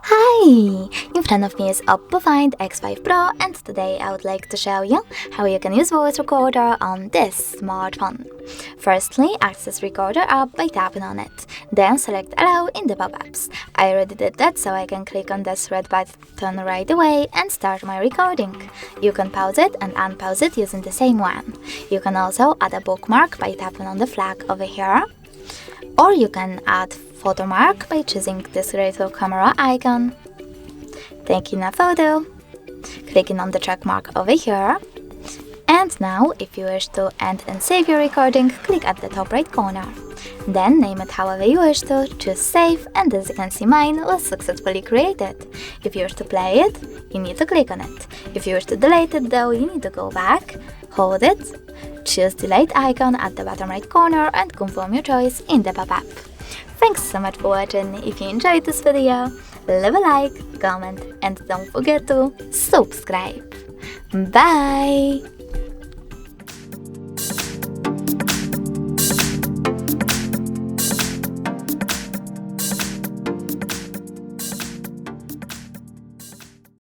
Hi! In front of me is Oppo Find X5 Pro, and today I would like to show you how you can use voice recorder on this smartphone. Firstly, access recorder app by tapping on it, then select allow in the pop-ups. I already did that, so I can click on this red button right away and start my recording. You can pause it and unpause it using the same one. You can also add a bookmark by tapping on the flag over here, or you can add photo mark by choosing this retro camera icon, taking a photo, clicking on the check mark over here, and now if you wish to end and save your recording, click at the top right corner. Then name it however you wish to, choose save, and as you can see, mine was successfully created. If you wish to play it, you need to click on it. If you wish to delete it though, you need to go back, hold it, choose delete icon at the bottom right corner and confirm your choice in the pop-up. Thanks so much for watching. If you enjoyed this video, leave a like, comment, and don't forget to subscribe. Bye!